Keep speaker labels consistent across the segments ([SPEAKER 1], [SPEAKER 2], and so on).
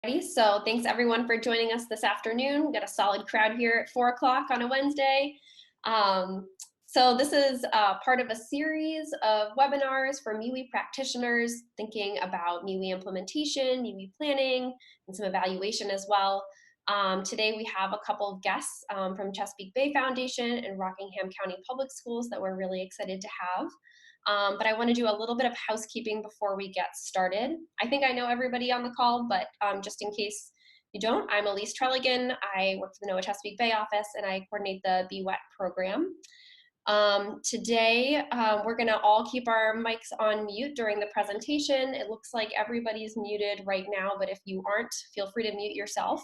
[SPEAKER 1] So thanks everyone for joining us this afternoon. We've got a solid crowd here at 4 o'clock on a Wednesday. So this is part of a series of webinars for MWEE practitioners thinking about MWEE implementation, MWEE planning, and some evaluation as well. Today we have a couple of guests from Chesapeake Bay Foundation and Rockingham County Public Schools that we're really excited to have. But I want to do a little bit of housekeeping before we get started. I think I know everybody on the call, but just in case you don't, I'm Elise Trelligan. I work for the NOAA Chesapeake Bay Office, and I coordinate the MWEE program. Today, we're going to all keep our mics on mute during the presentation. It looks like everybody's muted right now, but if you aren't, feel free to mute yourself.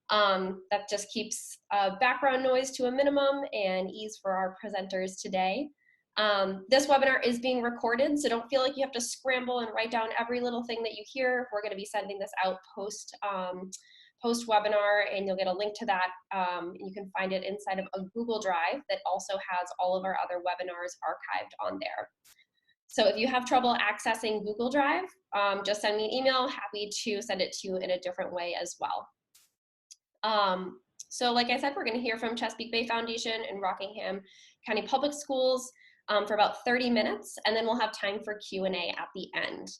[SPEAKER 1] That just keeps background noise to a minimum and ease for our presenters today. This webinar is being recorded, so don't feel like you have to scramble and write down every little thing that you hear. We're going to be sending this out post-webinar, and you'll get a link to that. You can find it inside of a Google Drive that also has all of our other webinars archived on there. So if you have trouble accessing Google Drive, just send me an email. Happy to send it to you in a different way as well. So like I said, we're going to hear from Chesapeake Bay Foundation and Rockingham County Public Schools for about 30 minutes, and then we'll have time for Q&A at the end.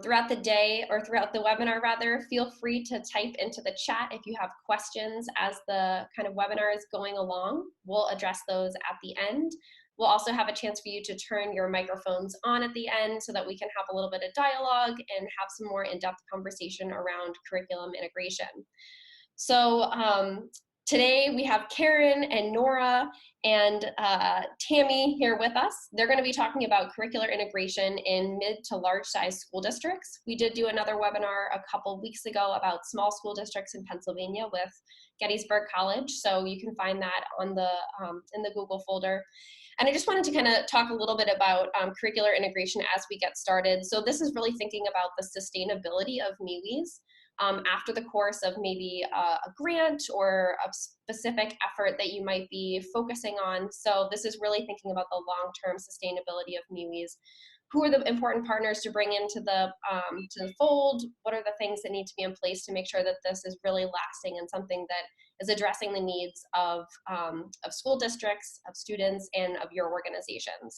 [SPEAKER 1] Throughout the day, or throughout the webinar rather, feel free to type into the chat if you have questions as the kind of webinar is going along. We'll address those at the end. We'll also have a chance for you to turn your microphones on at the end so that we can have a little bit of dialogue and have some more in-depth conversation around curriculum integration. So today we have Karen and Nora and Tammy here with us. They're going to be talking about curricular integration in mid to large size school districts. We did do another webinar a couple weeks ago about small school districts in Pennsylvania with Gettysburg College, so you can find that on the in the Google folder. And I just wanted to kind of talk a little bit about curricular integration as we get started. So this is really thinking about the sustainability of MWEEs. After the course of maybe a grant or a specific effort that you might be focusing on. So this is really thinking about the long-term sustainability of MWEEs. Who are the important partners to bring into the fold? What are the things that need to be in place to make sure that this is really lasting and something that is addressing the needs of school districts, of students, and of your organizations?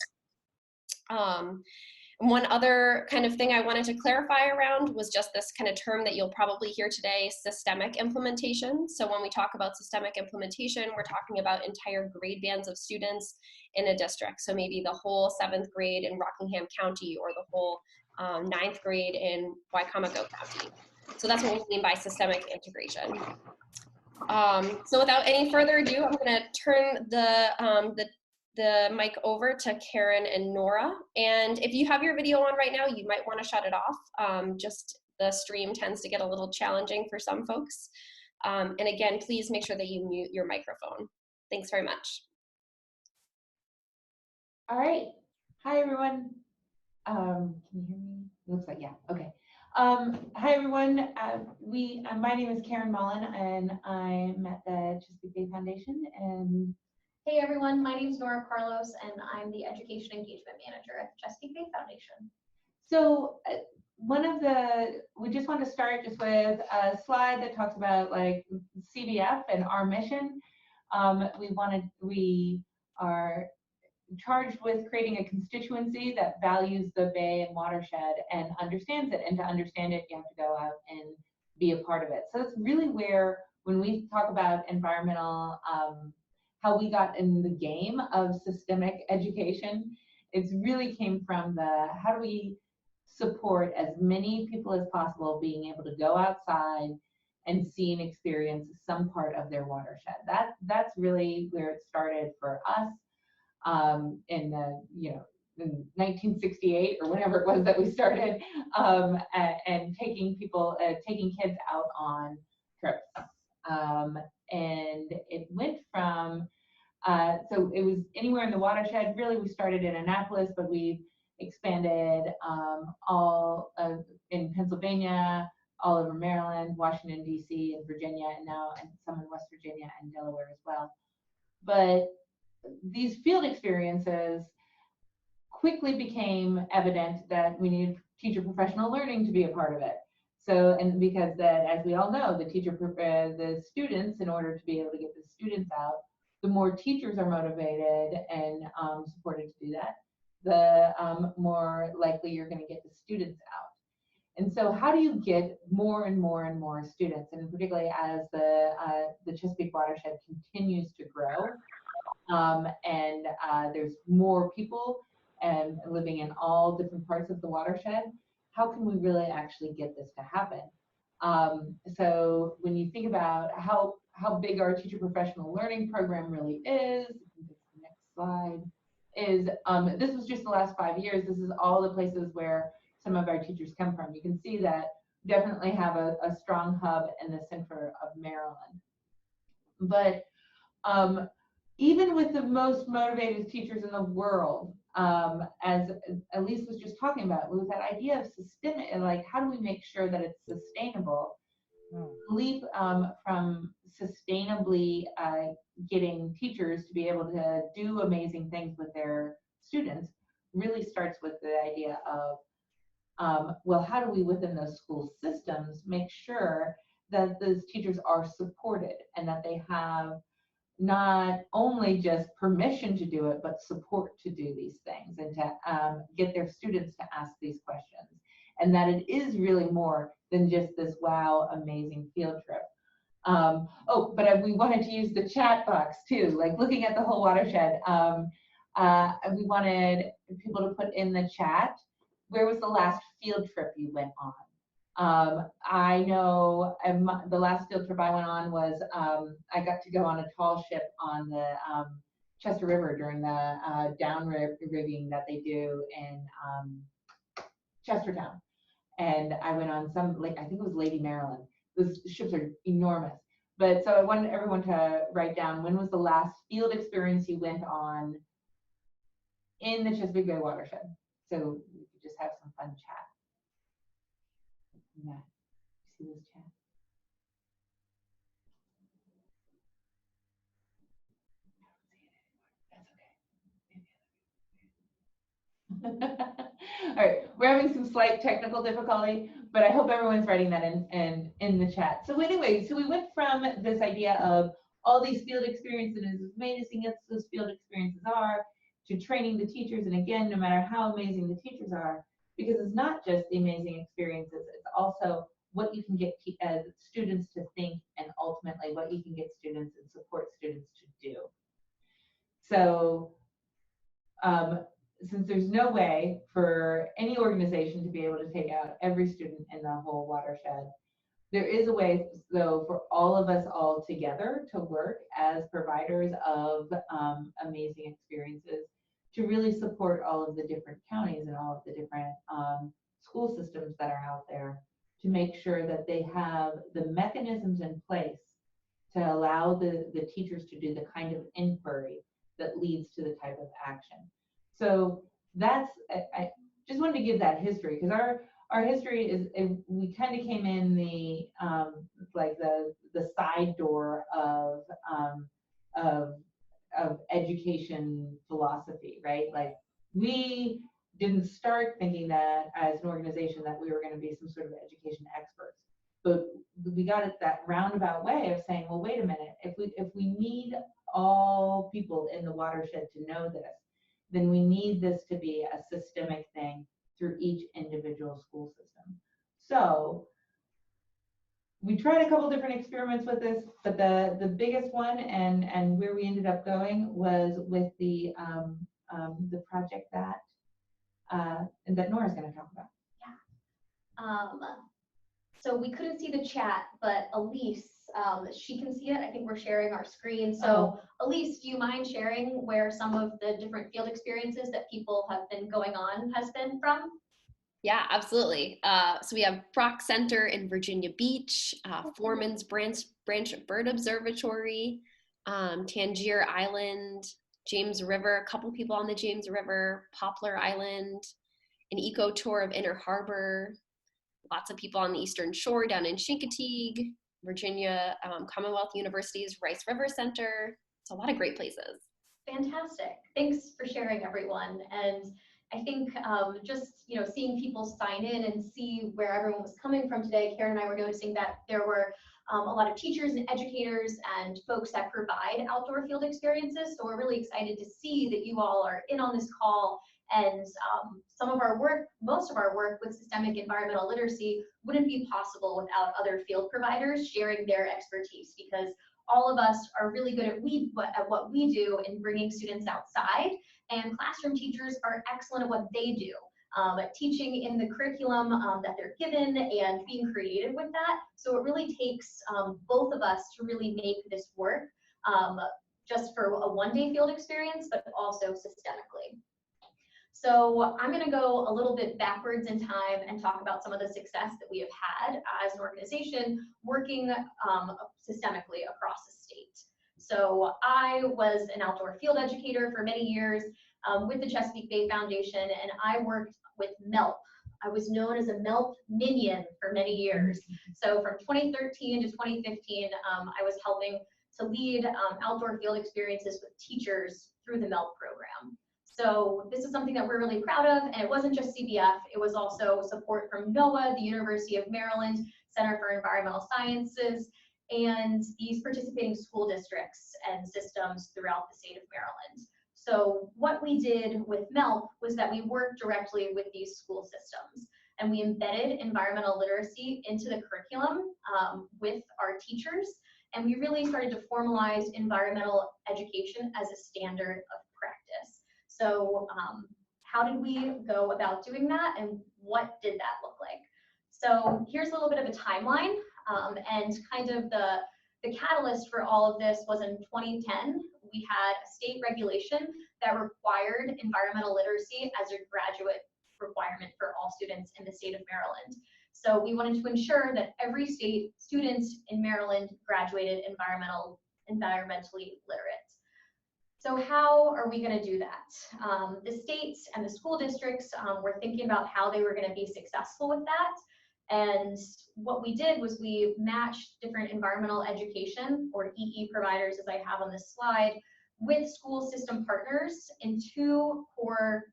[SPEAKER 1] One other kind of thing I wanted to clarify around was just this kind of term that you'll probably hear today, systemic implementation. So when we talk about systemic implementation, we're talking about entire grade bands of students in a district. So maybe the whole 7th grade in Rockingham County or the whole 9th grade in Wicomico County. So that's what we mean by systemic integration. So without any further ado, I'm going to turn the mic over to Karen and Nora. And if you have your video on right now, you might want to shut it off. Just the stream tends to get a little challenging for some folks. And again, please make sure that you mute your microphone. Thanks very much.
[SPEAKER 2] All right. Hi, everyone. Can you hear me? It looks like, yeah, okay. Hi, everyone. My name is Karen Mullen, and I'm at the Chesapeake Bay Foundation. And
[SPEAKER 3] hey everyone, my name is Nora Carlos, and I'm the Education Engagement Manager at Chesapeake Bay Foundation.
[SPEAKER 2] So we just want to start just with a slide that talks about like CBF and our mission. We are charged with creating a constituency that values the Bay and Watershed and understands it. And to understand it, you have to go out and be a part of it. So it's really where, when we talk about environmental, how we got in the game of systemic education, it's really came from the how do we support as many people as possible being able to go outside and see and experience some part of their watershed. That's really where it started for us in 1968 or whenever it was that we started, and taking kids out on trips. And it went from, so it was anywhere in the watershed. Really, we started in Annapolis, but we expanded all in Pennsylvania, all over Maryland, Washington, D.C., and Virginia, and now some in West Virginia and Delaware as well. But these field experiences quickly became evident that we needed teacher professional learning to be a part of it. So, and because that, as we all know, the students, in order to be able to get the students out, the more teachers are motivated and supported to do that, the more likely you're going to get the students out. And so how do you get more and more and more students, and particularly as the Chesapeake Watershed continues to grow, and there's more people and living in all different parts of the watershed, how can we really actually get this to happen? So when you think about how big our teacher professional learning program really is, the next slide, is this was just the last 5 years. This is all the places where some of our teachers come from. You can see that definitely have a strong hub in the center of Maryland. But even with the most motivated teachers in the world, as Elise was just talking about, with that idea of systemic, like how do we make sure that it's sustainable? Leap from sustainably getting teachers to be able to do amazing things with their students really starts with the idea of, well, how do we within those school systems make sure that those teachers are supported and that they have not only just permission to do it, but support to do these things and to get their students to ask these questions. And that it is really more than just this wow, amazing field trip. But we wanted to use the chat box too, like looking at the whole watershed. We wanted people to put in the chat, where was the last field trip you went on? I know the last field trip I went on was I got to go on a tall ship on the Chester River during the down rigging that they do in Chestertown. And I went on some, like, I think it was Lady Maryland. Those ships are enormous. But so I wanted everyone to write down, when was the last field experience you went on in the Chesapeake Bay watershed? So we could just have some fun chat. Yeah, see this chat? That's okay. All right, we're having some slight technical difficulty, but I hope everyone's writing that in the chat. So anyway, so we went from this idea of all these field experiences, as amazing as those field experiences are, to training the teachers. And again, no matter how amazing the teachers are, because it's not just the amazing experiences, it's also what you can get students to think, and ultimately what you can get students and support students to do. So since there's no way for any organization to be able to take out every student in the whole watershed, there is a way, though, for all of us all together to work as providers of amazing experiences to really support all of the different counties and all of the different school systems that are out there, to make sure that they have the mechanisms in place to allow the teachers to do the kind of inquiry that leads to the type of action. So that's, I just wanted to give that history, because our history is, we kind of came in the like the side door of education philosophy, right? Like, we didn't start thinking that as an organization that we were going to be some sort of education experts, but we got it that roundabout way of saying, well, wait a minute, if we need all people in the watershed to know this, then we need this to be a systemic thing through each individual school system. So we tried a couple different experiments with this, but the biggest one and where we ended up going was with the project that Nora's going to talk about.
[SPEAKER 3] Yeah. So we couldn't see the chat, but Elise, she can see it. I think we're sharing our screen. So Elise, do you mind sharing where some of the different field experiences that people have been going on has been from?
[SPEAKER 1] Yeah, absolutely. So we have Brock Center in Virginia Beach, Foreman's Branch Bird Observatory, Tangier Island, James River, a couple people on the James River, Poplar Island, an eco tour of Inner Harbor, lots of people on the Eastern Shore down in Chincoteague, Virginia Commonwealth University's Rice River Center. It's a lot of great places.
[SPEAKER 3] Fantastic. Thanks for sharing, everyone. And I think just seeing people sign in and see where everyone was coming from today, Karen and I were noticing that there were a lot of teachers and educators and folks that provide outdoor field experiences. So we're really excited to see that you all are in on this call. And some of our work, most of our work with systemic environmental literacy wouldn't be possible without other field providers sharing their expertise, because all of us are really good at what we do in bringing students outside, and classroom teachers are excellent at what they do, at teaching in the curriculum that they're given and being creative with that. So it really takes both of us to really make this work, just for a one-day field experience, but also systemically. So I'm going to go a little bit backwards in time and talk about some of the success that we have had as an organization working systemically across the state. So I was an outdoor field educator for many years with the Chesapeake Bay Foundation, and I worked with MELP. I was known as a MELP minion for many years. So from 2013 to 2015, I was helping to lead outdoor field experiences with teachers through the MELP program. So this is something that we're really proud of, and it wasn't just CBF, it was also support from NOAA, the University of Maryland, Center for Environmental Sciences, and these participating school districts and systems throughout the state of Maryland. So what we did with MELP was that we worked directly with these school systems, and we embedded environmental literacy into the curriculum with our teachers, and we really started to formalize environmental education as a standard of practice. So how did we go about doing that, and what did that look like? So here's a little bit of a timeline, and kind of the catalyst for all of this was in 2010. We had a state regulation that required environmental literacy as a graduate requirement for all students in the state of Maryland. So we wanted to ensure that every state student in Maryland graduated environmentally literate. So how are we going to do that? The states and the school districts were thinking about how they were going to be successful with that. And what we did was we matched different environmental education, or EE providers, as I have on this slide, with school system partners in two core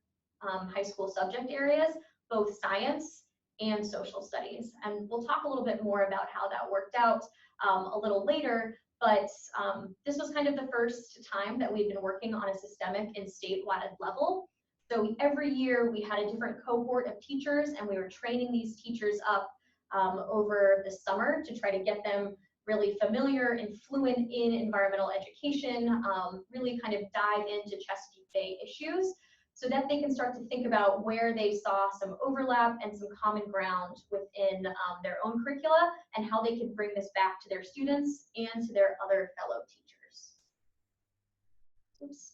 [SPEAKER 3] high school subject areas, both science and social studies. And we'll talk a little bit more about how that worked out a little later. But this was kind of the first time that we'd been working on a systemic and statewide level. So every year we had a different cohort of teachers, and we were training these teachers up over the summer to try to get them really familiar and fluent in environmental education, really kind of dive into Chesapeake Bay issues, so that they can start to think about where they saw some overlap and some common ground within their own curricula, and how they could bring this back to their students and to their other fellow teachers. Oops.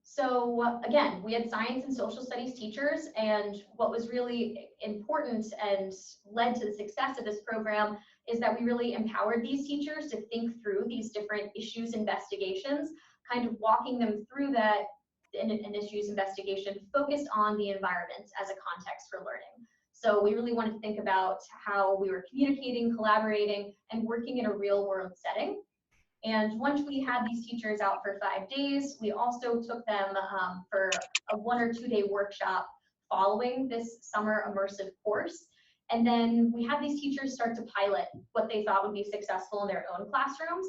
[SPEAKER 3] So again, we had science and social studies teachers, and what was really important and led to the success of this program is that we really empowered these teachers to think through these different issues investigations, kind of walking them through that an issues investigation focused on the environment as a context for learning. So we really wanted to think about how we were communicating, collaborating, and working in a real world setting. And once we had these teachers out for 5 days, we also took them for a 1 or 2 day workshop following this summer immersive course. And then we had these teachers start to pilot what they thought would be successful in their own classrooms,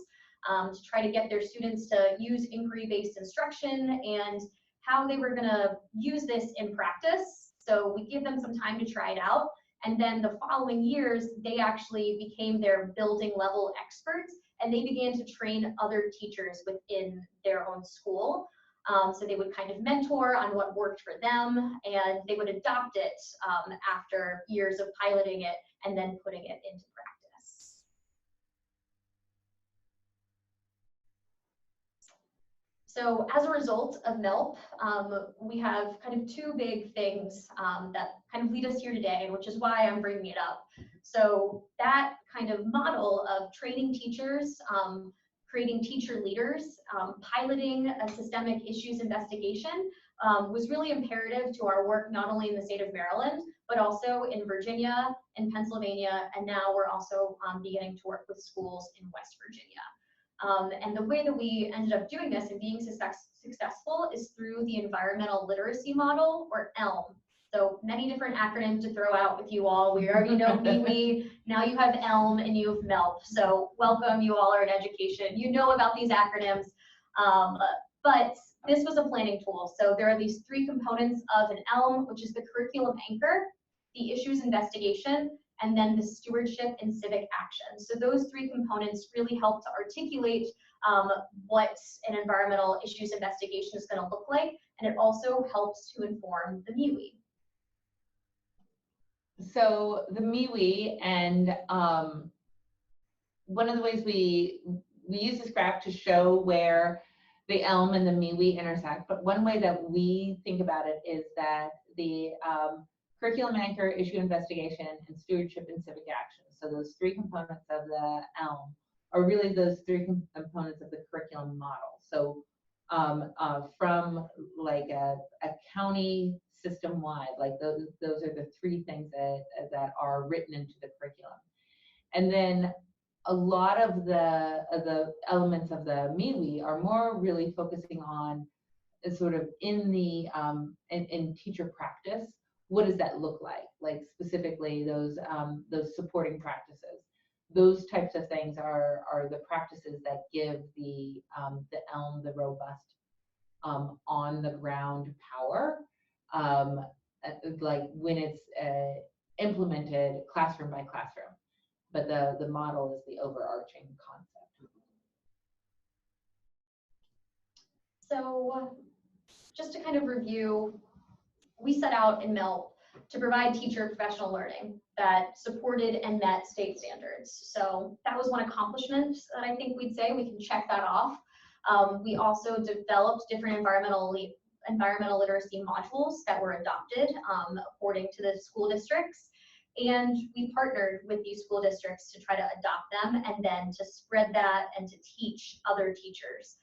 [SPEAKER 3] to try to get their students to use inquiry-based instruction and how they were gonna use this in practice. So we gave them some time to try it out. And then the following years, they actually became their building level experts, and they began to train other teachers within their own school. So they would kind of mentor on what worked for them, and they would adopt it after years of piloting it and then putting it into practice. So as a result of MELP, we have kind of two big things that kind of lead us here today, which is why I'm bringing it up. So that kind of model of training teachers, creating teacher leaders, piloting a systemic issues investigation was really imperative to our work, not only in the state of Maryland, but also in Virginia and Pennsylvania, and now we're also beginning to work with schools in West Virginia. And the way that we ended up doing this and being successful successful is through the environmental literacy model, or ELM. So many different acronyms to throw out with you all. We already know MWEE, now you have ELM and you have MELP. So welcome, you all are in education. You know about these acronyms, but this was a planning tool. So there are these three components of an ELM, which is the curriculum anchor, the issues investigation, and then the stewardship and civic action. So those three components really help to articulate what an environmental issues investigation is going to look like, and it also helps to inform the MWEE.
[SPEAKER 2] So the MWEE, and one of the ways we use this graph to show where the ELM and the MWEE intersect, but one way that we think about it is that the curriculum anchor, issue investigation, and stewardship and civic action. So those three components of the ELM are really those three components of the curriculum model. So from like a county system-wide, like those are the three things that are written into the curriculum. And then a lot of the elements of the MWEE are more really focusing on sort of in the in teacher practice. What does that look like? Like specifically those supporting practices. Those types of things are the practices that give the ELM the robust on the ground power, like when it's implemented classroom by classroom. But the model is the overarching concept.
[SPEAKER 3] So just to kind of review, we set out in MELP to provide teacher professional learning that supported and met state standards. So that was one accomplishment that I think we'd say we can check that off. We also developed different environmental literacy modules that were adopted according to the school districts. And we partnered with these school districts to try to adopt them and then to spread that and to teach other teachers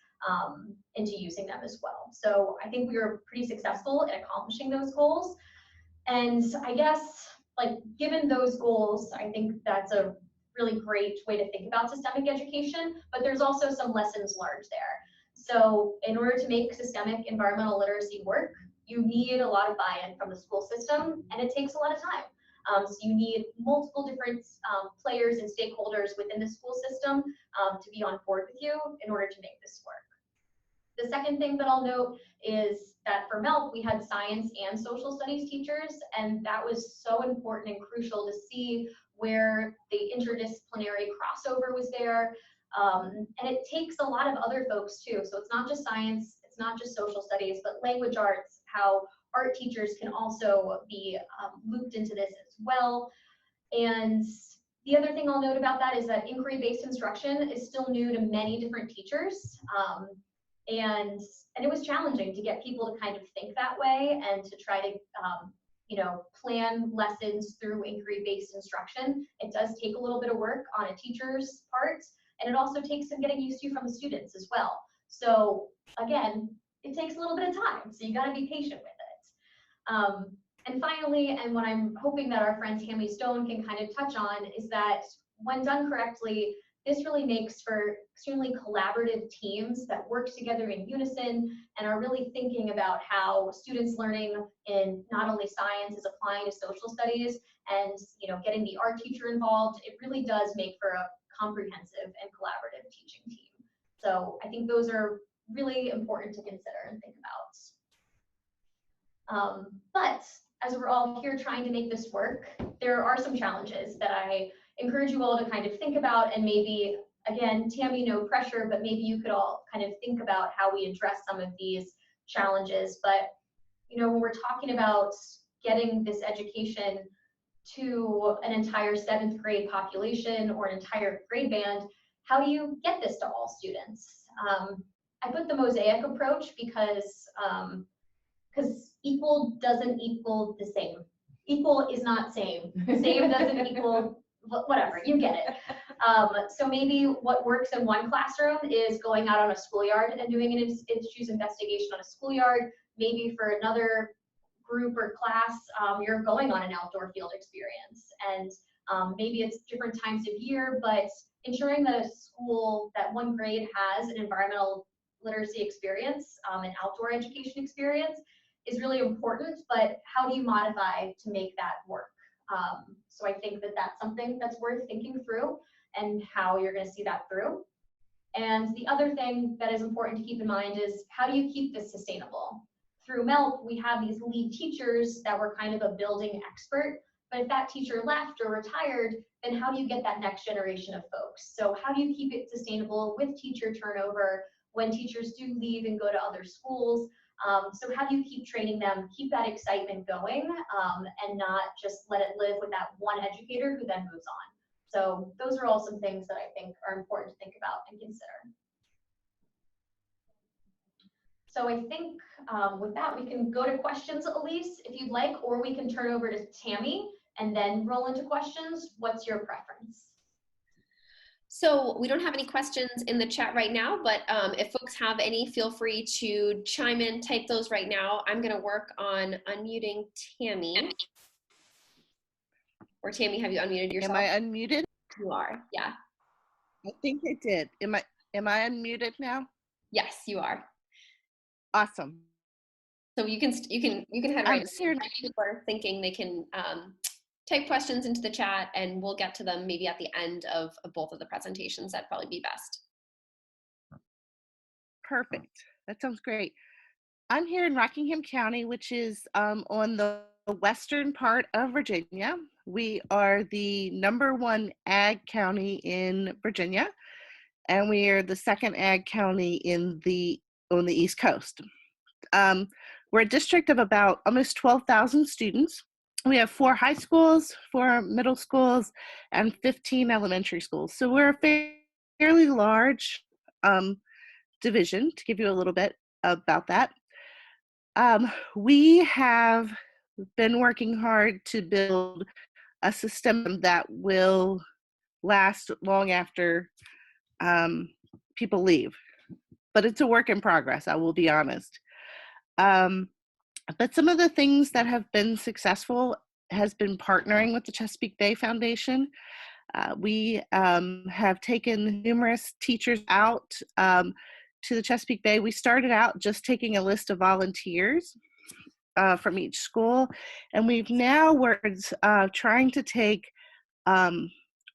[SPEAKER 3] into using them as well. So I think we were pretty successful in accomplishing those goals. And I guess, like, given those goals, I think that's a really great way to think about systemic education, but there's also some lessons learned there. So in order to make systemic environmental literacy work, you need a lot of buy-in from the school system, and it takes a lot of time. So you need multiple different players and stakeholders within the school system to be on board with you in order to make this work. The second thing that I'll note is that for MELP, we had science and social studies teachers, and that was so important and crucial to see where the interdisciplinary crossover was there. And it takes a lot of other folks too. So it's not just science, it's not just social studies, but language arts, how art teachers can also be looped into this as well. And the other thing I'll note about that is that inquiry-based instruction is still new to many different teachers. And it was challenging to get people to kind of think that way and to try to plan lessons through inquiry-based instruction. It does take a little bit of work on a teacher's part, and it also takes some getting used to from the students as well. So again, it takes a little bit of time, so you got to be patient with it. And finally, and what I'm hoping that our friend Tammy Stone can kind of touch on, is that when done correctly, this really makes for extremely collaborative teams that work together in unison and are really thinking about how students learning in not only science is applying to social studies, and getting the art teacher involved. It really does make for a comprehensive and collaborative teaching team. So I think those are really important to consider and think about. But as we're all here trying to make this work, there are some challenges that I encourage you all to kind of think about, and maybe, again, Tammy, no pressure, but maybe you could all kind of think about how we address some of these challenges. But when we're talking about getting this education to an entire 7th grade population or an entire grade band, how do you get this to all students? I put the mosaic approach because equal doesn't equal the same. Equal is not same. Same doesn't equal whatever, you get it. So maybe what works in one classroom is going out on a schoolyard and doing an issues investigation on a schoolyard.Maybe for another group or class, you're going on an outdoor field experience. And maybe it's different times of year, but ensuring that a school, that one grade has an environmental literacy experience and outdoor education experience is really important, but how do you modify to make that work? So I think that that's something that's worth thinking through and how you're going to see that through. And the other thing that is important to keep in mind is how do you keep this sustainable? Through MELP, we have these lead teachers that were kind of a building expert, but if that teacher left or retired, then how do you get that next generation of folks? So how do you keep it sustainable with teacher turnover when teachers do leave and go to other schools? So how do you keep training them, keep that excitement going, and not just let it live with that one educator who then moves on? So those are all some things that I think are important to think about and consider. So I think with that, we can go to questions, Elise, if you'd like, or we can turn over to Tammy and then roll into questions. What's your preference?
[SPEAKER 1] So we don't have any questions in the chat right now, but if folks have any, feel free to chime in, type those right now. I'm going to work on unmuting Tammy. Or Tammy, have you unmuted yourself?
[SPEAKER 4] Am I unmuted?
[SPEAKER 1] You are, yeah.
[SPEAKER 4] I think I did. Am I unmuted now?
[SPEAKER 1] Yes, you are.
[SPEAKER 4] Awesome.
[SPEAKER 1] So you can head right
[SPEAKER 4] here.
[SPEAKER 1] in. People are thinking they can type questions into the chat, and we'll get to them maybe at the end of both of the presentations. That'd probably be best.
[SPEAKER 4] Perfect. That sounds great. I'm here in Rockingham County, which is on the western part of Virginia. We are the #1 ag county in Virginia, and we are the second ag county on the East Coast. We're a district of about almost 12,000 students. We have 4 high schools, 4 middle schools, and 15 elementary schools. So we're a fairly large division, to give you a little bit about that. We have been working hard to build a system that will last long after people leave. But it's a work in progress, I will be honest. But some of the things that have been successful has been partnering with the Chesapeake Bay Foundation. We have taken numerous teachers out to the Chesapeake Bay. We started out just taking a list of volunteers from each school, and we've now worked trying to take 1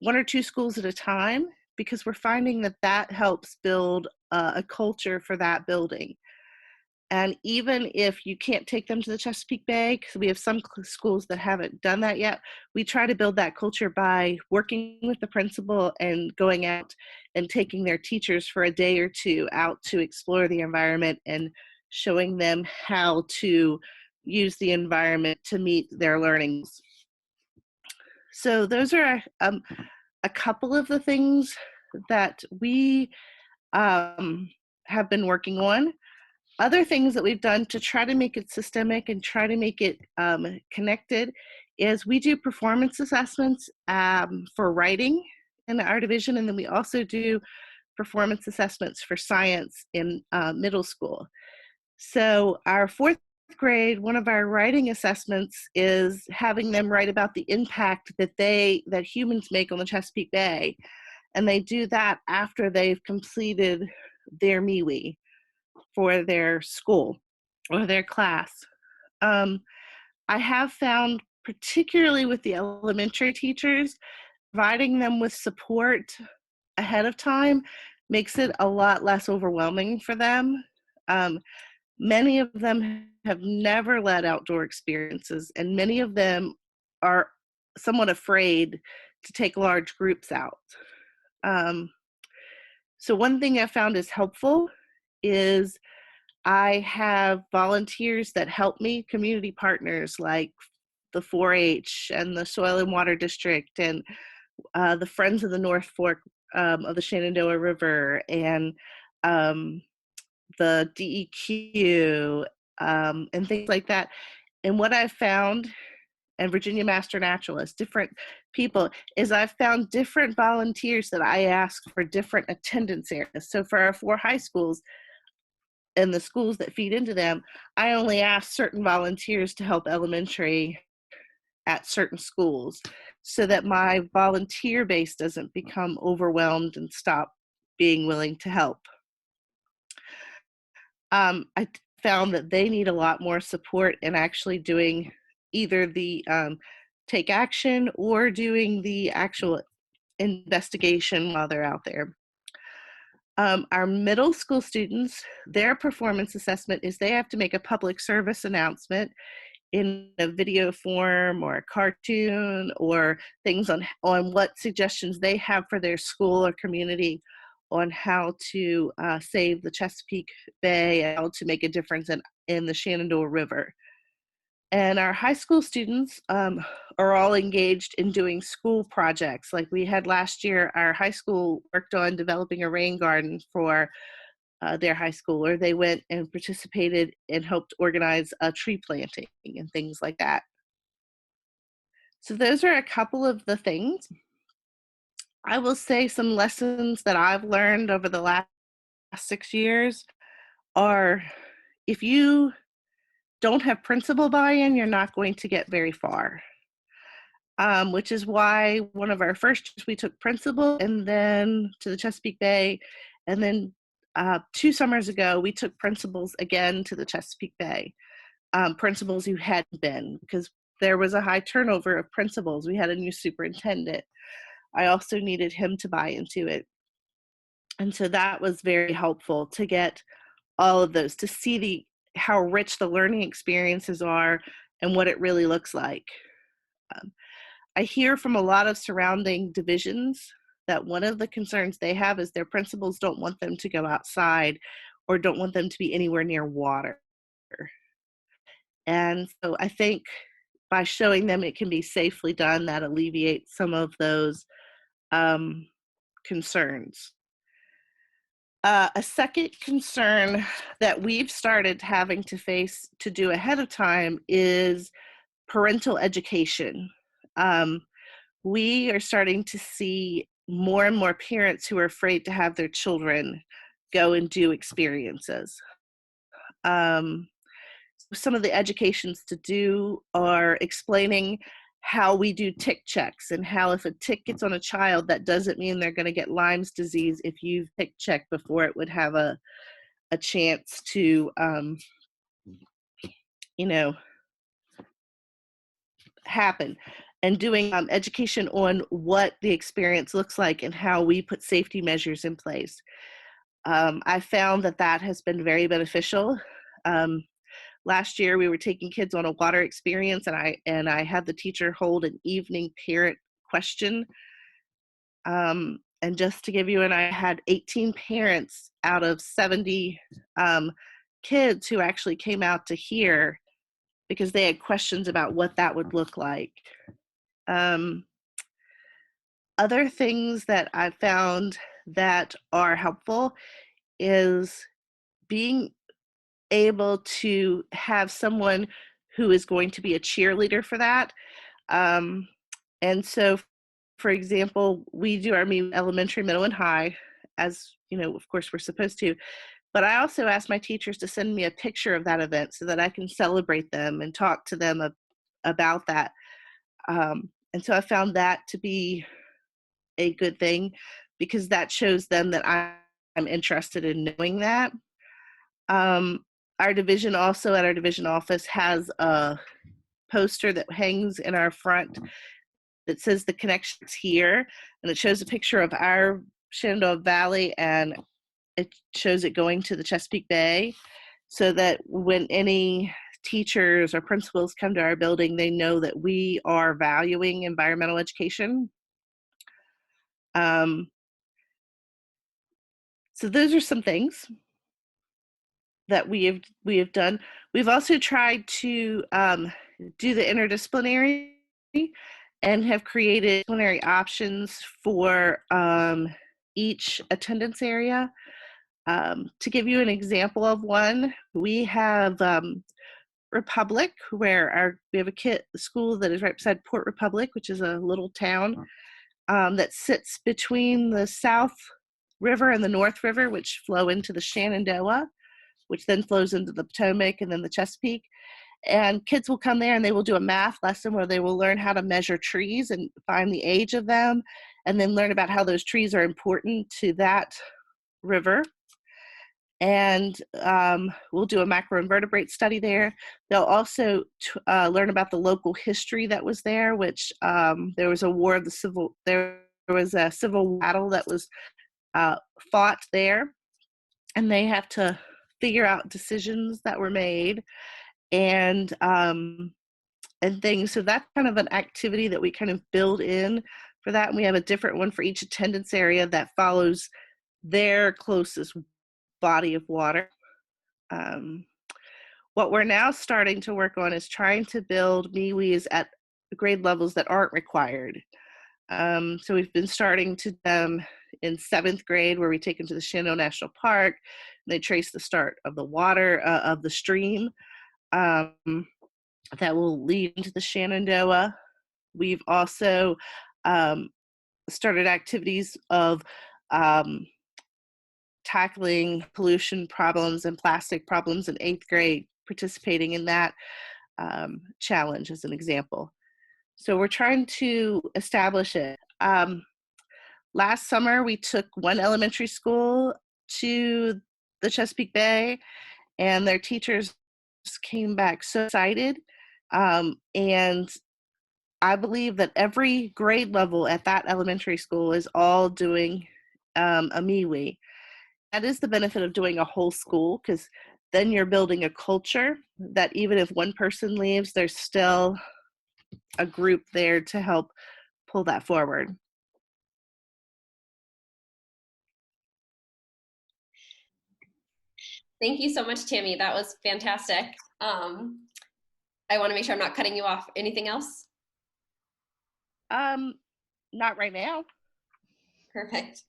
[SPEAKER 4] or 2 schools at a time, because we're finding that that helps build a culture for that building. And even if you can't take them to the Chesapeake Bay, because we have some schools that haven't done that yet, we try to build that culture by working with the principal and going out and taking their teachers for a day or 2 out to explore the environment and showing them how to use the environment to meet their learnings. So those are a couple of the things that we have been working on. Other things that we've done to try to make it systemic and try to make it connected is we do performance assessments for writing in our division, and then we also do performance assessments for science in middle school. So our 4th grade, one of our writing assessments is having them write about the impact that humans make on the Chesapeake Bay, and they do that after they've completed their MWEE for their school or their class. I have found, particularly with the elementary teachers, providing them with support ahead of time makes it a lot less overwhelming for them. Many of them have never led outdoor experiences, and many of them are somewhat afraid to take large groups out. So one thing I found is helpful is I have volunteers that help me, community partners like the 4-H and the Soil and Water District and the Friends of the North Fork of the Shenandoah River and the DEQ and things like that. And what I've found, and Virginia Master Naturalists, different people, is I've found different volunteers that I ask for different attendance areas. So for our 4 high schools, and the schools that feed into them, I only ask certain volunteers to help elementary at certain schools so that my volunteer base doesn't become overwhelmed and stop being willing to help. I found that they need a lot more support in actually doing either the take action or doing the actual investigation while they're out there. Our middle school students, their performance assessment is they have to make a public service announcement in a video form or a cartoon or things on what suggestions they have for their school or community on how to save the Chesapeake Bay and how to make a difference in the Shenandoah River. And our high school students are all engaged in doing school projects. Like we had last year, our high school worked on developing a rain garden for their high school, or they went and participated and helped organize a tree planting and things like that. So those are a couple of the things. I will say some lessons that I've learned over the last 6 years are if you don't have principal buy-in, you're not going to get very far. Which is why one of our first we took principal and then to the Chesapeake Bay, and then 2 summers ago we took principals again to the Chesapeake Bay, principals who hadn't been, because there was a high turnover of principals. We had a new superintendent. I also needed him to buy into it, and so that was very helpful to get all of those, to see how rich the learning experiences are and what it really looks like. I hear from a lot of surrounding divisions that one of the concerns they have is their principals don't want them to go outside or don't want them to be anywhere near water. And so I think by showing them it can be safely done, that alleviates some of those concerns. A second concern that we've started having to face to do ahead of time is parental education. We are starting to see more and more parents who are afraid to have their children go and do experiences. Some of the educations to do are explaining how we do tick checks and how if a tick gets on a child, that doesn't mean they're going to get Lyme's disease if you've tick checked before it would have a chance to, happen. And doing education on what the experience looks like and how we put safety measures in place. I found that has been very beneficial. Last year we were taking kids on a water experience, and I had the teacher hold an evening parent question. And just to give you I had 18 parents out of 70 kids who actually came out to hear because they had questions about what that would look like. Other things that I've found that are helpful is being able to have someone who is going to be a cheerleader for that. And so, for example, we do our elementary, middle, and high, as of course we're supposed to, but I also ask my teachers to send me a picture of that event so that I can celebrate them and talk to them about that. And so I found that to be a good thing because that shows them that I'm interested in knowing that. Our division also at our division office has a poster that hangs in our front that says the connection's here, and it shows a picture of our Shenandoah Valley and it shows it going to the Chesapeake Bay so that when any teachers or principals come to our building, they know that we are valuing environmental education. So those are some things that we have done. We've also tried to do the interdisciplinary and have created disciplinary options for each attendance area. To give you an example of one, we have Republic, where we have a school that is right beside Port Republic, which is a little town that sits between the South River and the North River, which flow into the Shenandoah, which then flows into the Potomac and then the Chesapeake. And kids will come there and they will do a math lesson where they will learn how to measure trees and find the age of them, and then learn about how those trees are important to that river. and we'll do a macroinvertebrate study there. They'll also learn about the local history that was there, which there was a war of the civil, there was a civil battle that was fought there, and they have to figure out decisions that were made and things. So that's kind of an activity that we kind of build in for that. And we have a different one for each attendance area that follows their closest body of water. What we're now starting to work on is trying to build MWEEs at grade levels that aren't required. So we've been starting to in 7th grade, where we take them to the Shenandoah National Park. And they trace the start of the water of the stream that will lead into the Shenandoah. We've also started activities of tackling pollution problems and plastic problems in 8th grade, participating in that challenge as an example. So we're trying to establish it. Last summer, we took one elementary school to the Chesapeake Bay, and their teachers came back so excited. And I believe that every grade level at that elementary school is all doing a MWEE. That is the benefit of doing a whole school, because then you're building a culture that even if one person leaves, there's still a group there to help pull that forward.
[SPEAKER 1] Thank you so much, Tammy. That was fantastic. I want to make sure I'm not cutting you off. Anything else?
[SPEAKER 4] Not right now.
[SPEAKER 1] Perfect.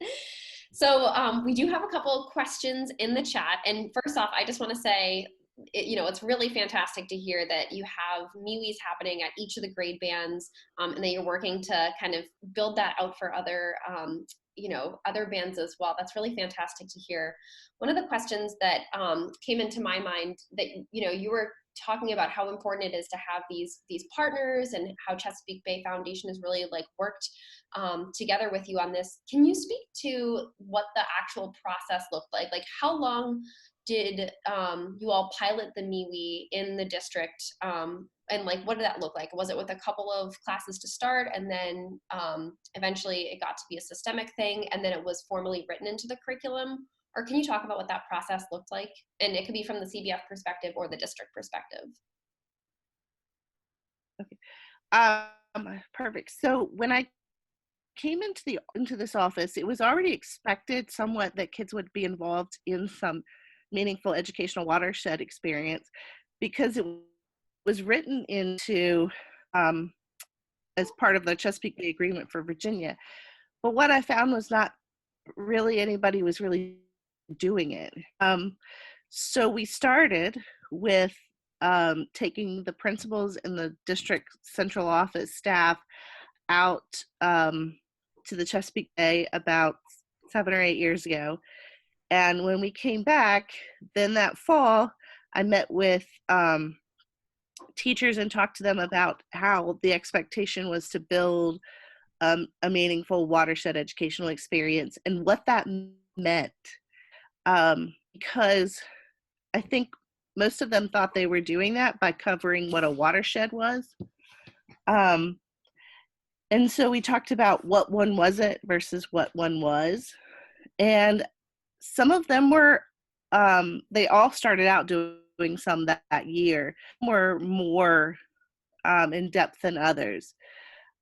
[SPEAKER 1] So we do have a couple of questions in the chat. And first off, I just want to say, it's really fantastic to hear that you have MWEEs happening at each of the grade bands, and that you're working to kind of build that out for other, other bands as well. That's really fantastic to hear. One of the questions that came into my mind that, you were talking about how important it is to have these partners, and how Chesapeake Bay Foundation has really worked together with you on this. Can you speak to what the actual process looked like? Like, how long did you all pilot the MWEE in the district? And what did that look like? Was it with a couple of classes to start, and then eventually it got to be a systemic thing, and then it was formally written into the curriculum? Or can you talk about what that process looked like? And it could be from the CBF perspective or the district perspective.
[SPEAKER 4] Okay. Perfect. So when I came into this office, it was already expected somewhat that kids would be involved in some meaningful educational watershed experience, because it was written into as part of the Chesapeake Bay Agreement for Virginia. But what I found was not really anybody was really doing it. So we started with taking the principals and the district central office staff out to the Chesapeake Bay about 7 or 8 years ago. And when we came back, then that fall, I met with teachers and talked to them about how the expectation was to build a meaningful watershed educational experience and what that meant. Because I think most of them thought they were doing that by covering what a watershed was. And so we talked about what one wasn't versus what one was. And some of them were, they all started out doing some that year, were more in depth than others.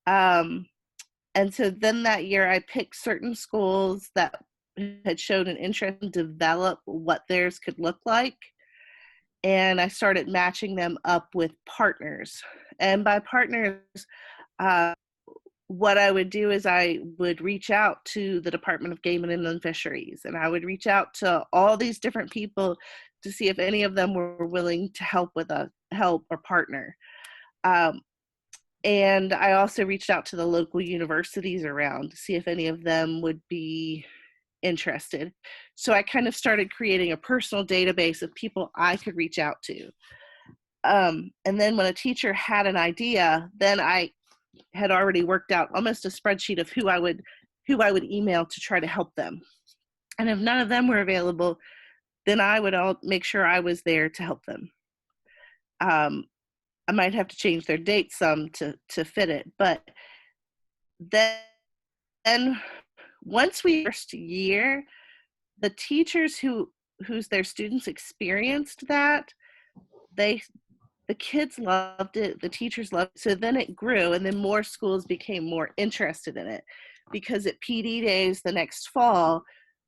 [SPEAKER 4] And so then that year I picked certain schools that had shown an interest in develop what theirs could look like. And I started matching them up with partners. And by partners, what I would do is I would reach out to the Department of Game and Inland Fisheries, and I would reach out to all these different people to see if any of them were willing to help or partner. And I also reached out to the local universities around to see if any of them would be interested. So I kind of started creating a personal database of people I could reach out to. And then when a teacher had an idea, then I had already worked out almost a spreadsheet of who I would email to try to help them. And if none of them were available, then I would make sure I was there to help them. I might have to change their date some to fit it, but then once we first year, the teachers whose their students experienced that, the kids loved it, the teachers loved it. So then it grew, and then more schools became more interested in it, because at PD days the next fall,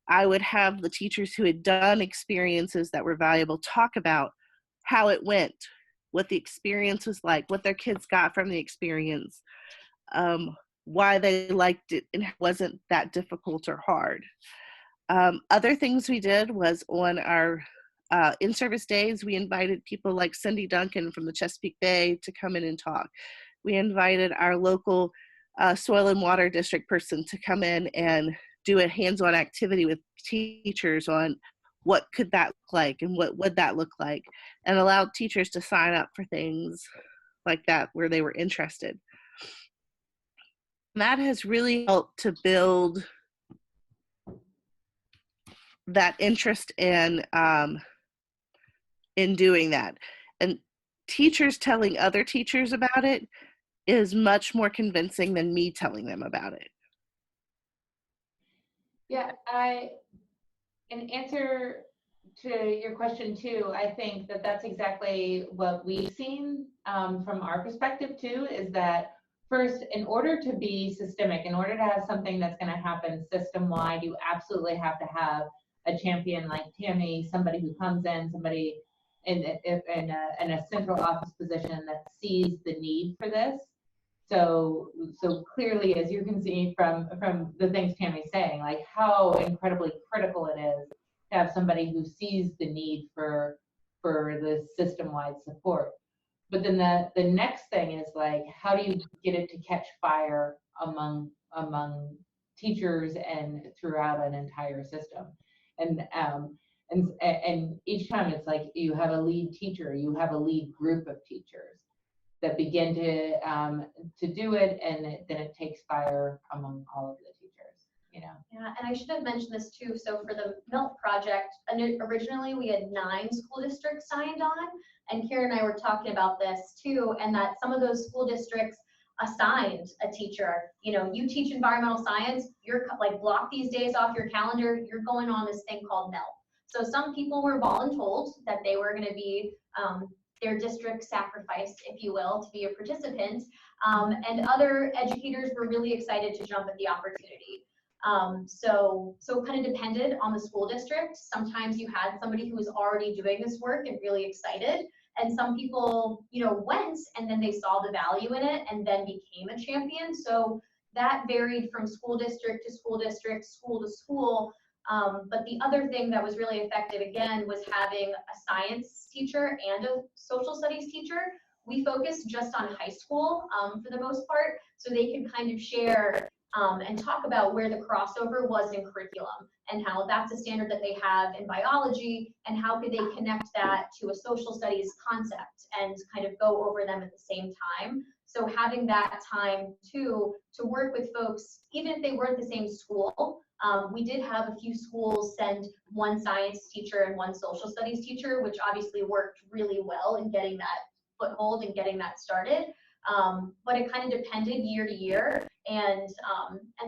[SPEAKER 4] I would have the teachers who had done experiences that were valuable talk about how it went, what the experience was like, what their kids got from the experience, why they liked it, and it wasn't that difficult or hard. Other things we did was on our in-service days, we invited people like Cindy Duncan from the Chesapeake Bay to come in and talk. We invited our local soil and water district person to come in and do a hands-on activity with teachers on what could that look like and what would that look like, and allowed teachers to sign up for things like that where they were interested. And that has really helped to build that interest in doing that. And teachers telling other teachers about it is much more convincing than me telling them about it.
[SPEAKER 2] Yeah, in answer to your question too, I think that that's exactly what we've seen from our perspective too, is that first, in order to be systemic, in order to have something that's going to happen system-wide, you absolutely have to have a champion like Tammy, somebody who comes in, somebody in a central office position that sees the need for this. So clearly, as you can see from the things Tammy's saying, like how incredibly critical it is to have somebody who sees the need for the system-wide support. But then the next thing is like, how do you get it to catch fire among teachers and throughout an entire system? And each time it's like you have a lead teacher, you have a lead group of teachers that begin to do it, and then it takes fire among all of the teachers, you know.
[SPEAKER 3] Yeah, and I should have mentioned this too. So for the MILT project, originally we had 9 school districts signed on, and Karen and I were talking about this too, and that some of those school districts assigned a teacher. You know, you teach environmental science, you're like, block these days off your calendar, you're going on this thing called MILT. So some people were voluntold that they were going to be their district sacrificed, if you will, to be a participant, and other educators were really excited to jump at the opportunity. So it kind of depended on the school district. Sometimes you had somebody who was already doing this work and really excited, and some people, you know, went and then they saw the value in it and then became a champion. So that varied from school district to school district, school to school. But the other thing that was really effective, again, was having a science teacher and a social studies teacher. We focused just on high school for the most part, so they could kind of share and talk about where the crossover was in curriculum and how that's a standard that they have in biology, and how could they connect that to a social studies concept and kind of go over them at the same time. So having that time to work with folks, even if they weren't the same school. We did have a few schools send one science teacher and one social studies teacher, which obviously worked really well in getting that foothold and getting that started. But it kind of depended year to year. And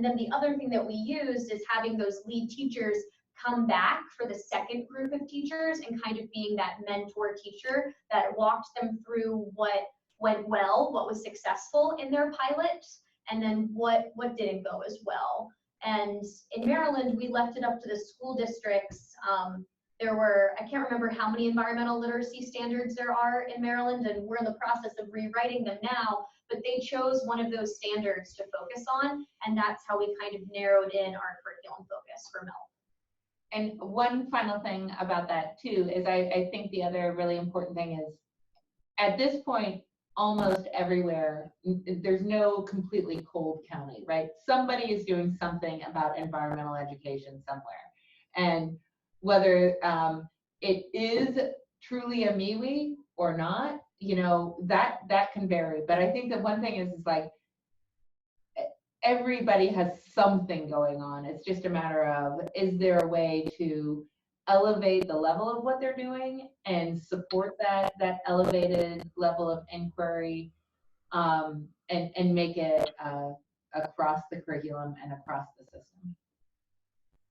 [SPEAKER 3] then the other thing that we used is having those lead teachers come back for the second group of teachers and kind of being that mentor teacher that walked them through what went well, what was successful in their pilot, and then what didn't go as well. And in Maryland, we left it up to the school districts. There were, I can't remember how many environmental literacy standards there are in Maryland, and we're in the process of rewriting them now, but they chose one of those standards to focus on, and that's how we kind of narrowed in our curriculum focus for MILT.
[SPEAKER 2] And one final thing about that too is I think the other really important thing is, at this point, almost everywhere, there's no completely cold county, right? Somebody is doing something about environmental education somewhere. And whether it is truly a MWEE or not, you know, that can vary. But I think that one thing is like, everybody has something going on. It's just a matter of, is there a way to elevate the level of what they're doing and support that elevated level of inquiry, and make it across the curriculum and across the system.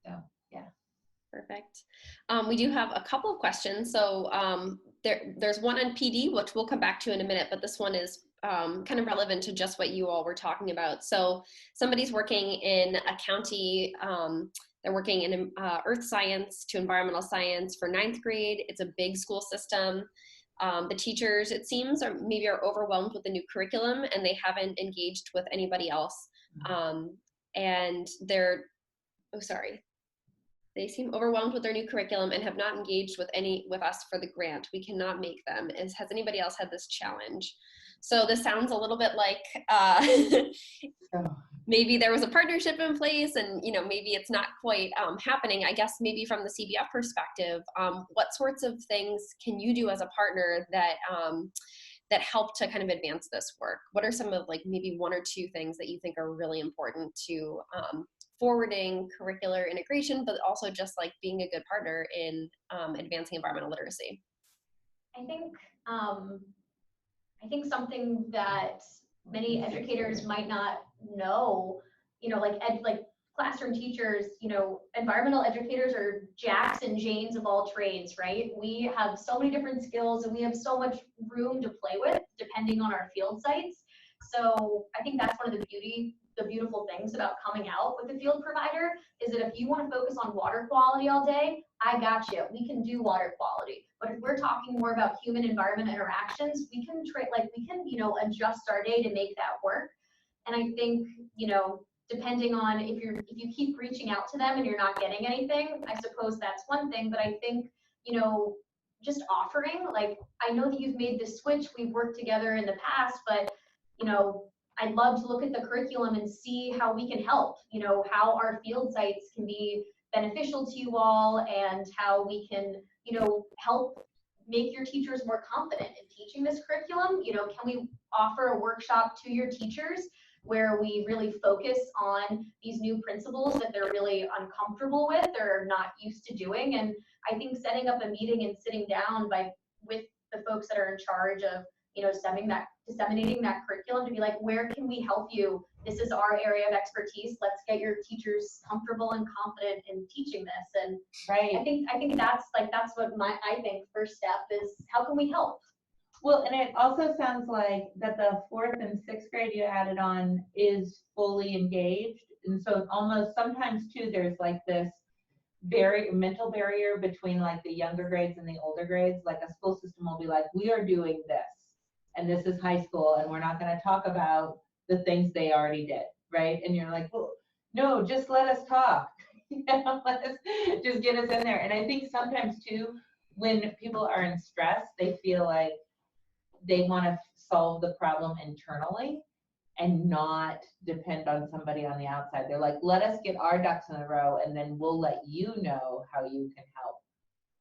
[SPEAKER 2] So, yeah.
[SPEAKER 1] Perfect. We do have a couple of questions. So there's one on PD, which we'll come back to in a minute, but this one is kind of relevant to just what you all were talking about. So somebody's working in a county, they're working in earth science to environmental science for 9th grade. It's a big school system. The teachers, it seems, are overwhelmed with the new curriculum, and they haven't engaged with anybody else. And they seem overwhelmed with their new curriculum and have not engaged with us for the grant. We cannot make them. Has anybody else had this challenge? So this sounds a little bit like maybe there was a partnership in place, and maybe it's not quite happening. I guess maybe from the CBF perspective, what sorts of things can you do as a partner that that help to kind of advance this work? What are some of maybe 1 or 2 things that you think are really important to forwarding curricular integration, but also just being a good partner in advancing environmental literacy?
[SPEAKER 3] I think something that many educators might not know, like classroom teachers, environmental educators are Jacks and Janes of all trades, right? We have so many different skills and we have so much room to play with depending on our field sites. So I think that's one of the beautiful things about coming out with a field provider is that if you want to focus on water quality all day, I got you. We can do water quality. But if we're talking more about human environment interactions, we can adjust our day to make that work. And I think, depending on if you keep reaching out to them and you're not getting anything, I suppose that's one thing. But I think, just offering, I know that you've made this switch, we've worked together in the past, but I'd love to look at the curriculum and see how we can help, how our field sites can be beneficial to you all and how we can, help make your teachers more confident in teaching this curriculum. Can we offer a workshop to your teachers where we really focus on these new principles that they're really uncomfortable with or not used to doing? And I think setting up a meeting and sitting down with the folks that are in charge of disseminating that curriculum to be like, where can we help you? This is our area of expertise. Let's get your teachers comfortable and confident in teaching this. And
[SPEAKER 2] right.
[SPEAKER 3] I think that's what I think first step is, how can we help?
[SPEAKER 2] Well, and it also sounds like that the 4th and 6th grade you added on is fully engaged. And so almost sometimes too, there's this very mental barrier between the younger grades and the older grades. A school system will be like, we are doing this, and this is high school, and we're not going to talk about the things they already did, right? And you're like, well, no, just let us talk. Just get us in there. And I think sometimes too, when people are in stress, they feel like they want to solve the problem internally and not depend on somebody on the outside. They're like, let us get our ducks in a row, and then we'll let you know how you can help.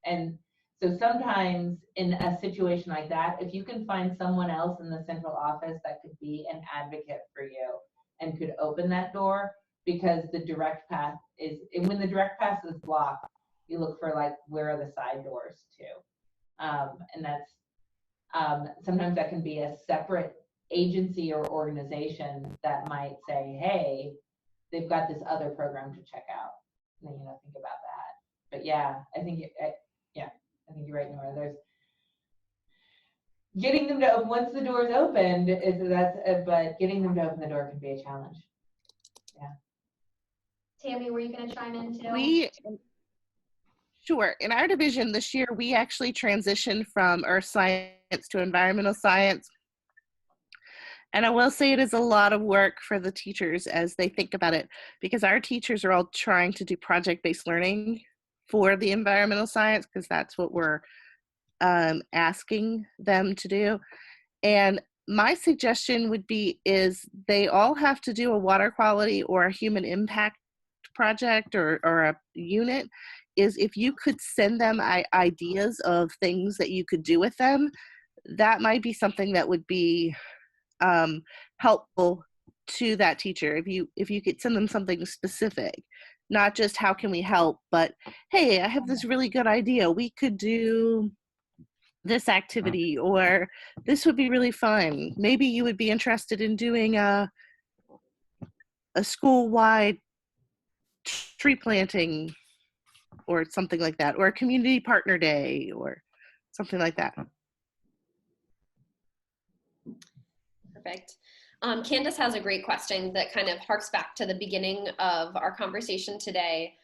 [SPEAKER 2] And so sometimes in a situation like that, if you can find someone else in the central office that could be an advocate for you and could open that door, because the direct path is, when the direct path is blocked, you look for where are the side doors too. And that's, sometimes that can be a separate agency or organization that might say, hey, they've got this other program to check out. And then, think about that. But yeah, I think you're right, Nora. There's getting them to open, once the door's opened, but getting them to open the door can be a challenge. Yeah.
[SPEAKER 3] Tammy, were you going to chime in too?
[SPEAKER 4] Sure. In our division this year, we actually transitioned from earth science to environmental science. And I will say it is a lot of work for the teachers as they think about it, because our teachers are all trying to do project-based learning for the environmental science, because that's what we're asking them to do. And my suggestion would be is they all have to do a water quality or a human impact project or a unit. Is if you could send them ideas of things that you could do with them, that might be something that would be helpful to that teacher. If you could send them something specific, not just how can we help, but hey, I have this really good idea. We could do this activity, or this would be really fun. Maybe you would be interested in doing a school-wide tree planting or something like that, or a community partner day or something like that.
[SPEAKER 1] Perfect. Candace has a great question that kind of harks back to the beginning of our conversation today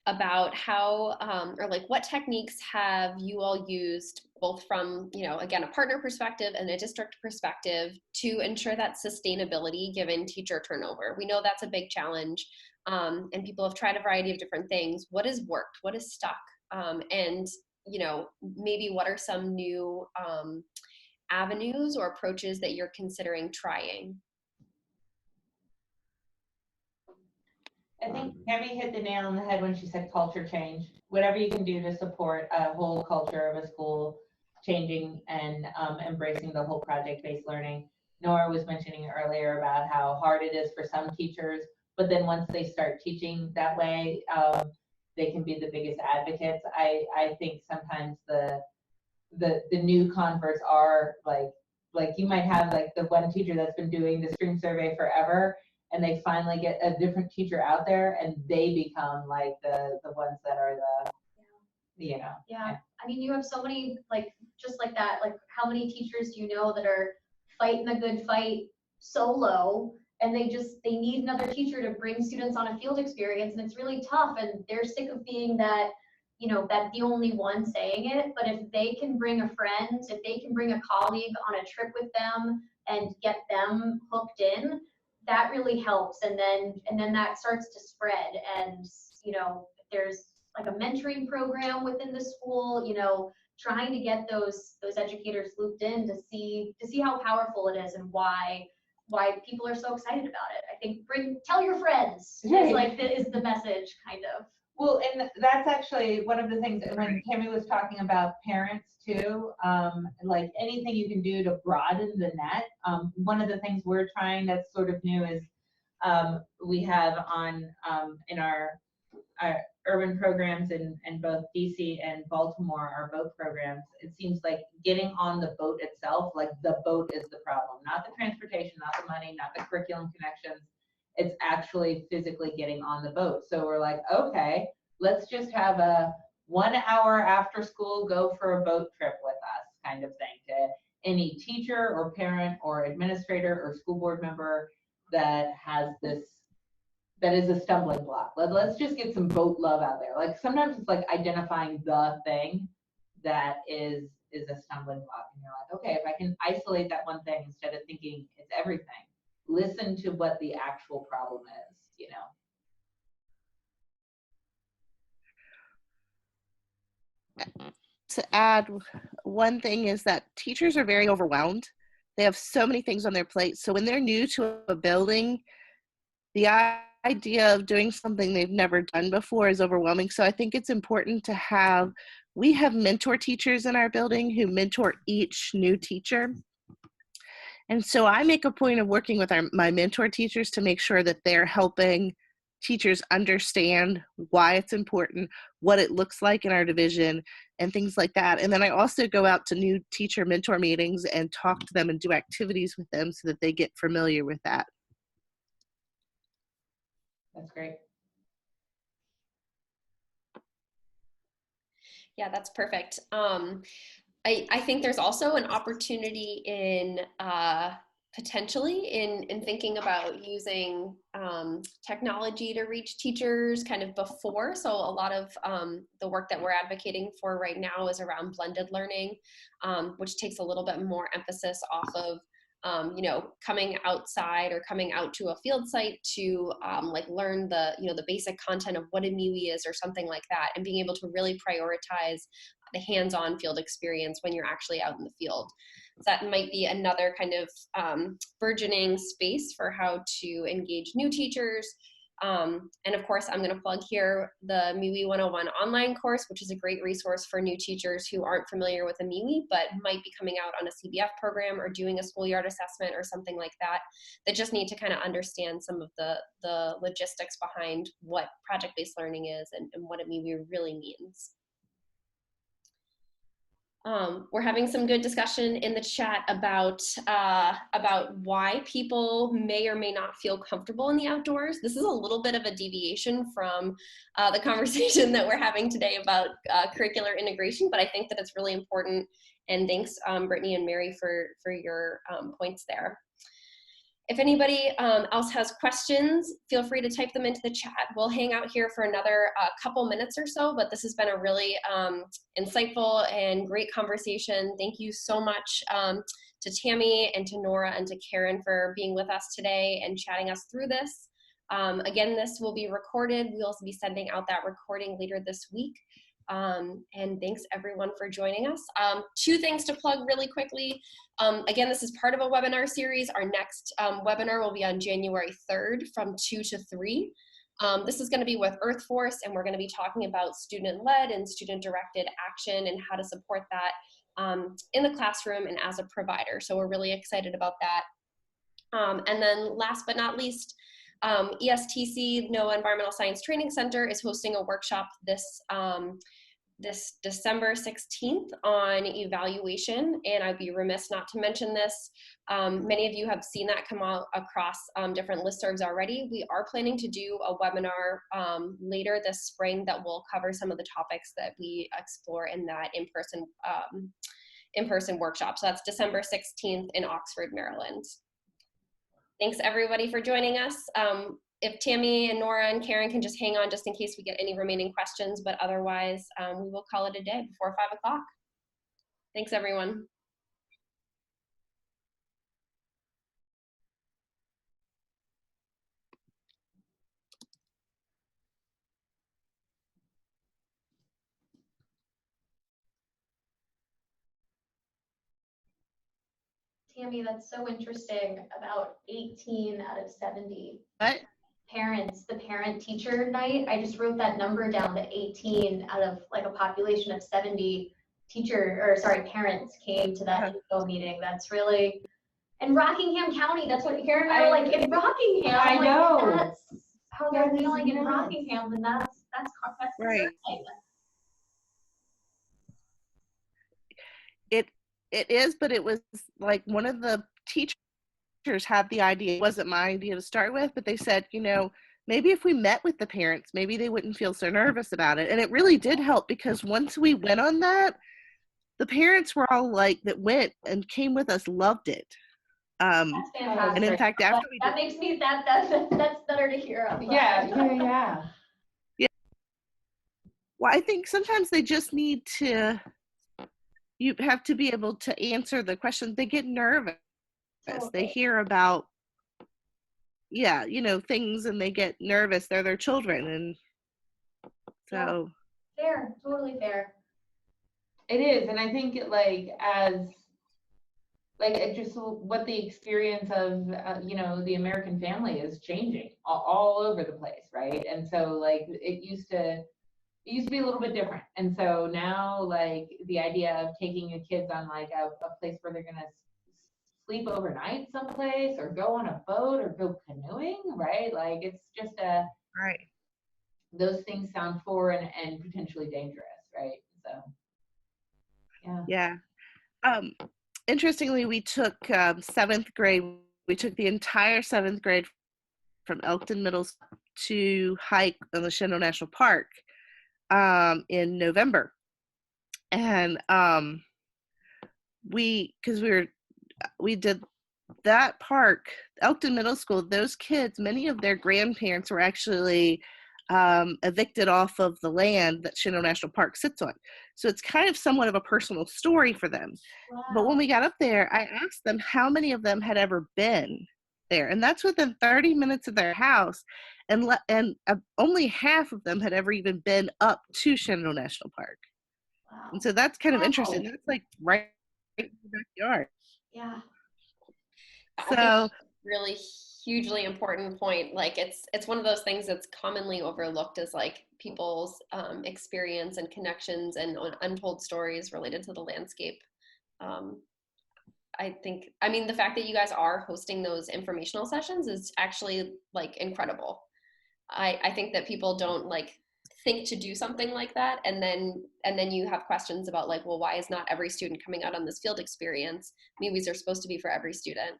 [SPEAKER 1] about how, or like what techniques have you all used both from, you know, again, a partner perspective and a district perspective to ensure that sustainability given teacher turnover? We know that's a big challenge, and people have tried a variety of different things. What has worked? What has stuck? And, you know, maybe what are some new avenues or approaches that you're considering trying?
[SPEAKER 2] I think Tammy hit the nail on the head when she said culture change. Whatever you can do to support a whole culture of a school changing and embracing the whole project-based learning. Nora was mentioning earlier about how hard it is for some teachers, but then once they start teaching that way, they can be the biggest advocates. I think sometimes the new converts are like you might have like the one teacher that's been doing the stream survey forever, and they finally get a different teacher out there and they become like the ones that are the, you know.
[SPEAKER 3] Yeah. I mean, you have so many, like, just like that, like how many teachers do you know that are fighting a good fight solo, and they need another teacher to bring students on a field experience, and it's really tough, and they're sick of being that, you know, that the only one saying it. But if they can bring a friend, if they can bring a colleague on a trip with them and get them hooked in, that really helps. And then that starts to spread. And, you know, there's like a mentoring program within the school, you know, trying to get those educators looped in to see how powerful it is and why people are so excited about it. I think tell your friends is the message, kind of.
[SPEAKER 2] Well, and that's actually one of the things when Tammy was talking about parents too, like anything you can do to broaden the net. One of the things we're trying that's sort of new is we have on in our urban programs in both DC and Baltimore, our boat programs, it seems like getting on the boat itself, like the boat is the problem, not the transportation, not the money, not the curriculum connections. It's actually physically getting on the boat. So we're like, okay, let's just have a 1 hour after school go for a boat trip with us kind of thing to any teacher or parent or administrator or school board member that has this, that is a stumbling block. Let's just get some boat love out there. Like sometimes it's like identifying the thing that is a stumbling block. And you're like, okay, if I can isolate that one thing instead of thinking it's everything, listen to what the actual problem is, you know.
[SPEAKER 4] To add, one thing is that teachers are very overwhelmed. They have so many things on their plate. So when they're new to a building, the idea of doing something they've never done before is overwhelming. So I think it's important to we have mentor teachers in our building who mentor each new teacher. And so I make a point of working with my mentor teachers to make sure that they're helping teachers understand why it's important, what it looks like in our division, and things like that. And then I also go out to new teacher mentor meetings and talk to them and do activities with them so that they get familiar with that.
[SPEAKER 2] That's great.
[SPEAKER 1] Yeah, that's perfect. I think there's also an opportunity in potentially in thinking about using technology to reach teachers kind of before. So a lot of the work that we're advocating for right now is around blended learning, which takes a little bit more emphasis off of you know, coming outside or coming out to a field site to like learn the, you know, the basic content of what a MWEE is or something like that, and being able to really prioritize the hands-on field experience when you're actually out in the field. So that might be another kind of burgeoning space for how to engage new teachers, And of course, I'm going to plug here the MWEE 101 online course, which is a great resource for new teachers who aren't familiar with a MWEE, but might be coming out on a CBF program or doing a schoolyard assessment or something like that, that just need to kind of understand some of the logistics behind what project-based learning is and what a MWEE really means. We're having some good discussion in the chat about why people may or may not feel comfortable in the outdoors. This is a little bit of a deviation from the conversation that we're having today about curricular integration, but I think that it's really important. And thanks, Brittany and Mary, for your points there. If anybody else has questions, feel free to type them into the chat. We'll hang out here for another couple minutes or so, but this has been a really insightful and great conversation. Thank you so much to Tammy and to Nora and to Karen for being with us today and chatting us through this. Again, this will be recorded. We'll also be sending out that recording later this week. And thanks everyone for joining us. 2 things to plug really quickly. Again, this is part of a webinar series. Our next webinar will be on January 3rd from 2 to 3. This is going to be with Earth Force, and we're going to be talking about student-led and student-directed action and how to support that in the classroom and as a provider. So we're really excited about that. And then last but not least, ESTC, NOAA Environmental Science Training Center, is hosting a workshop this December 16th on evaluation, and I'd be remiss not to mention this. Many of you have seen that come out across different listservs already. We are planning to do a webinar later this spring that will cover some of the topics that we explore in that in-person workshop. So that's December 16th in Oxford, Maryland. Thanks everybody for joining us. If Tammy and Nora and Karen can just hang on just in case we get any remaining questions, but otherwise we will call it a day before 5 o'clock. Thanks everyone.
[SPEAKER 3] Tammy, that's so interesting about 18 out of 70.
[SPEAKER 4] What?
[SPEAKER 3] Parents, the parent-teacher night, I just wrote that number down to 18 out of like a population of 70 parents came to that info meeting. That's really, and Rockingham County, that's what Karen and I were like, in Rockingham.
[SPEAKER 2] I know.
[SPEAKER 3] Like, that's how they're
[SPEAKER 2] That is
[SPEAKER 3] feeling in
[SPEAKER 2] nuts.
[SPEAKER 3] Rockingham, and that's
[SPEAKER 4] Right.
[SPEAKER 3] concerning.
[SPEAKER 4] It is, but it was like one of the teachers had the idea. It wasn't my idea to start with, but they said, you know, maybe if we met with the parents, maybe they wouldn't feel so nervous about it. And it really did help, because once we went on that, the parents were all like, that went and came with us, loved it.
[SPEAKER 3] That's fantastic.
[SPEAKER 4] And in fact, after
[SPEAKER 3] that makes me that's better to hear.
[SPEAKER 2] Yeah.
[SPEAKER 4] Well, I think sometimes they just need to, you have to be able to answer the questions. They get nervous. They hear about, you know, things, and they get nervous. They're their children. And so.
[SPEAKER 3] Yeah. Fair, totally fair.
[SPEAKER 2] It is, and I think just what the experience of you know, the American family is changing all over the place, right? And so like it used to be a little bit different, and so now like the idea of taking your kids on like a place where they're gonna sleep overnight someplace, or go on a boat, or go canoeing, right? Like it's just
[SPEAKER 4] Right.
[SPEAKER 2] Those things sound foreign and potentially dangerous, right? So yeah.
[SPEAKER 4] Interestingly, we took 7th grade. We took the entire 7th grade from Elkton Middle to hike on the Shenandoah National Park in November, and we did that park, Elkton Middle School. Those kids, many of their grandparents were actually evicted off of the land that Shenandoah National Park sits on. So it's kind of somewhat of a personal story for them.
[SPEAKER 3] Wow.
[SPEAKER 4] But when we got up there, I asked them how many of them had ever been there. And that's within 30 minutes of their house. And only half of them had ever even been up to Shenandoah National Park.
[SPEAKER 3] Wow.
[SPEAKER 4] And so that's kind of interesting. That's like right in the backyard.
[SPEAKER 3] Yeah.
[SPEAKER 4] So
[SPEAKER 1] really hugely important point. Like it's one of those things that's commonly overlooked as like people's experience and connections and untold stories related to the landscape. I mean, the fact that you guys are hosting those informational sessions is actually like incredible. I think that people don't like think to do something like that, and then you have questions about like, well, why is not every student coming out on this field experience? MWEs are supposed to be for every student.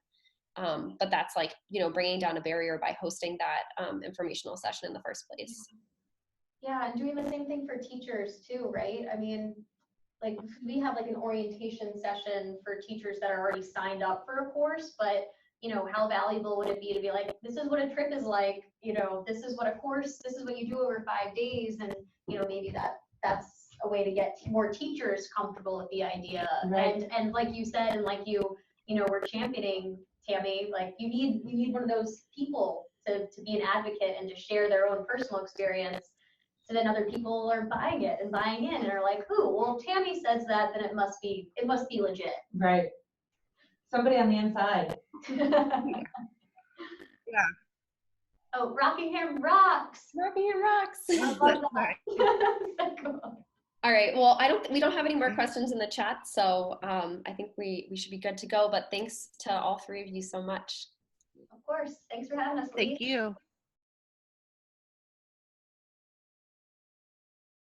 [SPEAKER 1] But that's like, bringing down a barrier by hosting that informational session in the first place.
[SPEAKER 3] Yeah, and doing the same thing for teachers too, right? I mean, like we have like an orientation session for teachers that are already signed up for a course, but how valuable would it be to be like, this is what a trip is like, this is what a course, this is what you do over 5 days, and maybe that's a way to get more teachers comfortable with the idea. Right. And like you said, and like we're championing, Tammy, like you need one of those people to be an advocate and to share their own personal experience. So then other people are buying it and buying in and are like, "Ooh, well, Tammy says that, then it must be legit." Right.
[SPEAKER 2] Somebody on the inside.
[SPEAKER 4] Yeah.
[SPEAKER 3] Oh, Rockingham rocks.
[SPEAKER 1] Rockingham rocks.
[SPEAKER 3] I love that.
[SPEAKER 1] Cool. All right. Well, we don't have any more questions in the chat, so I think we should be good to go. But thanks to all three of you so much.
[SPEAKER 3] Of course. Thanks for having us.
[SPEAKER 4] Thank you.